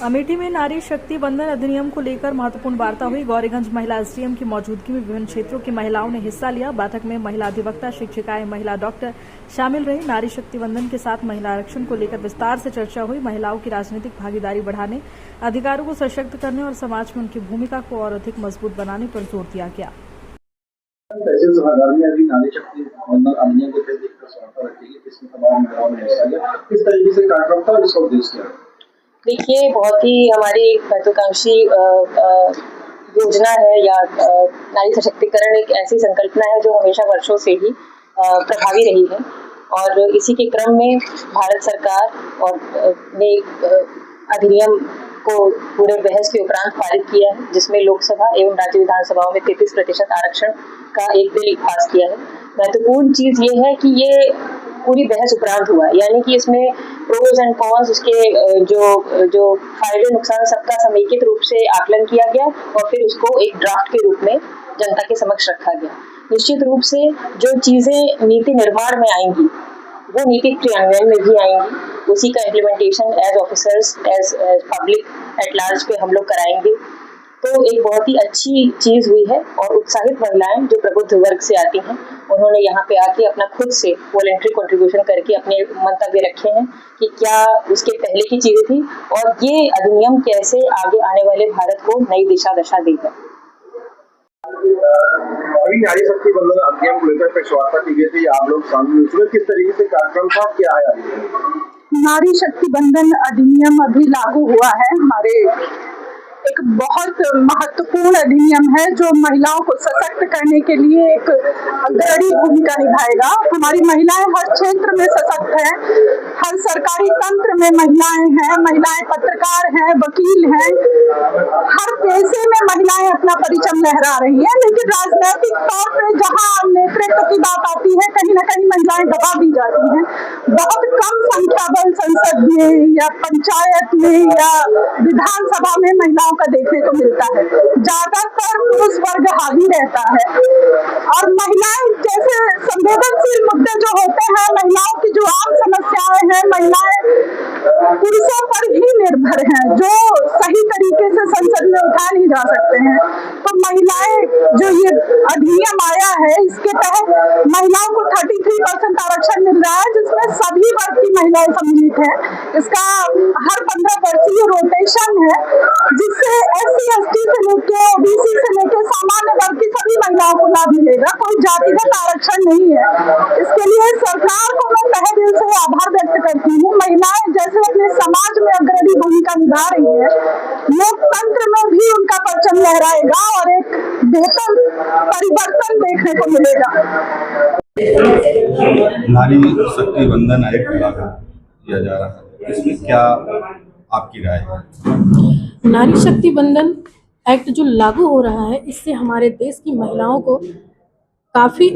अमेठी में नारी शक्ति बंधन अधिनियम को लेकर महत्वपूर्ण वार्ता हुई। गौरीगंज महिला एसडीएम की मौजूदगी में विभिन्न क्षेत्रों की महिलाओं ने हिस्सा लिया। बैठक में महिला अधिवक्ता, शिक्षिकाएं, महिला डॉक्टर शामिल रही। नारी शक्ति बंधन के साथ महिला आरक्षण को लेकर विस्तार से चर्चा हुई। महिलाओं की राजनीतिक भागीदारी बढ़ाने, अधिकारों को सशक्त करने और समाज में उनकी भूमिका को और अधिक मजबूत बनाने पर जोर दिया गया। तहसील सभागार में अभी नारी शक्ति बंधन अधिनियम के तहत एक वार्ता रखी गई, जिसमें तमाम महिलाओं ने हिस्सा लिया। किस तरीके से कार्यक्रम था, इसका उद्देश्य क्या है? देखिए, बहुत ही हमारी महत्वाकांक्षी योजना है या नारी सशक्तिकरण एक ऐसी संकल्पना है जो हमेशा वर्षों से ही प्रभावी रही है। और इसी के क्रम में भारत सरकार और ने अधिनियम को पूरे बहस के उपरांत पारित किया है, जिसमें लोकसभा एवं राज्य विधानसभाओं में 33% आरक्षण का एक बिल पास किया है। महत्वपूर्ण चीज ये है कि ये पूरी बहस उपरांत हुआ है, यानी कि इसमें प्रोज एंड कॉन्स, उसके जो फायदे नुकसान सबका समेकित रूप से आकलन किया गया और फिर उसको एक ड्राफ्ट के रूप में जनता के समक्ष रखा गया। निश्चित रूप से जो चीजें नीति निर्माण में आएंगी वो नीति क्रियान्वयन में भी आएंगी। उसी का implementation as officers, as public at large पे हम लोग कराएंगे। तो एक बहुत ही अच्छी चीज हुई है और उत्साहित महिलाएं जो प्रबुद्ध वर्ग से आती हैं, उन्होंने यहाँ पे आके अपना खुद से वॉलंटरी कंट्रीब्यूशन करके अपने मंतव्य रखे हैं कि क्या उसके पहले की चीजें थी और ये अधिनियम कैसे आगे आने वाले भारत को नई दिशा दशा देगा। अभी नारी शक्ति बंधन अधिनियम को लेकर प्रेस वार्ता की गई थी, आप लोग शामिल हुए, किस तरीके से कार्यक्रम था, क्या है? नारी शक्ति बंधन अधिनियम अभी लागू हुआ है। हमारे एक बहुत महत्वपूर्ण अधिनियम है जो महिलाओं को सशक्त करने के लिए एक अग्रणी भूमिका निभाएगा। हमारी महिलाएं हर क्षेत्र में सशक्त हैं, हर सरकारी तंत्र में महिलाएं हैं, महिलाएं पत्रकार हैं, वकील हैं, हर पेशे में महिलाएं अपना परिचय लहरा रही हैं। लेकिन राजनीतिक तौर पे जहां नेतृत्व की बात आती है, कहीं न कहीं महिलाएं दबा दी जाती हैं। बहुत कम संख्या बल संसद में या पंचायत में या विधानसभा में महिलाओं का देखने को मिलता है। ज्यादातर पुरुष वर्ग हावी रहता है और महिलाएं जैसे संवेदनशील मुद्दे जो होते हैं, महिलाओं की जो आम समस्याएं हैं, महिलाएं पुरुषों पर ही निर्भर हैं, जो सही तरीके से संसद में उठा नहीं जा सकते हैं। तो महिलाएं जो ये अधिनियम आया है, इसके तहत महिलाओं को 33% आरक्षण मिल रहा है, जिसमें सभी वर्ग की महिलाएं सम्मिलित हैं। इसका हर 15 वर्षीय रोटेशन है, जिससे SC, ST से लेके OBC से लेके सामान्य वर्ग की सभी महिलाओं को लाभ मिलेगा। कोई जातिगत आरक्षण नहीं है। इसके लिए सरकार को मैं तहे दिल से आभार व्यक्त करती हूँ। महिलाएं जैसे अपने समाज में अग्रणी भूमिका निभा रही है, लोकतंत्र में भी उनका परचम लहराएगा और एक बेहतर परिवर्तन देखने को मिलेगा। नारी शक्ति बंधन एक्ट लागू किया जा रहा है, इसमें क्या आपकी राय है? नारी शक्ति बंधन एक्ट जो लागू हो रहा है, इससे हमारे देश की महिलाओं को काफ़ी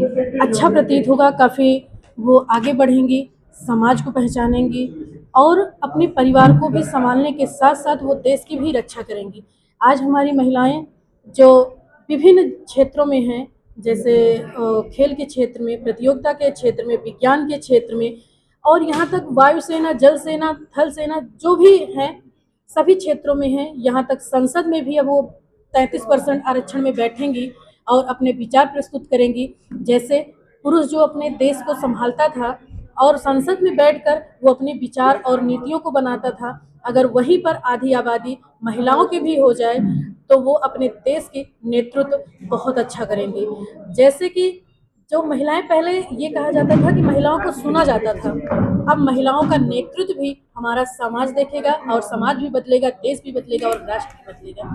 अच्छा प्रतीत होगा, काफ़ी वो आगे बढ़ेंगी, समाज को पहचानेंगी और अपने परिवार को भी संभालने के साथ साथ वो देश की भी रक्षा करेंगी। आज हमारी महिलाएं जो विभिन्न क्षेत्रों में हैं, जैसे खेल के क्षेत्र में, प्रतियोगिता के क्षेत्र में, विज्ञान के क्षेत्र में और यहाँ तक वायुसेना, जल सेना, थल सेना जो भी हैं सभी क्षेत्रों में हैं। यहाँ तक संसद में भी अब वो 33% आरक्षण में बैठेंगी और अपने विचार प्रस्तुत करेंगी। जैसे पुरुष जो अपने देश को संभालता था और संसद में बैठकर वो अपने विचार और नीतियों को बनाता था, अगर वहीं पर आधी आबादी महिलाओं की भी हो जाए तो वो अपने देश की नेतृत्व बहुत अच्छा करेंगी। जैसे कि जो महिलाएं, पहले ये कहा जाता था कि महिलाओं को सुना जाता था, अब महिलाओं का नेतृत्व भी हमारा समाज देखेगा और समाज भी बदलेगा, देश भी बदलेगा और राष्ट्र भी बदलेगा।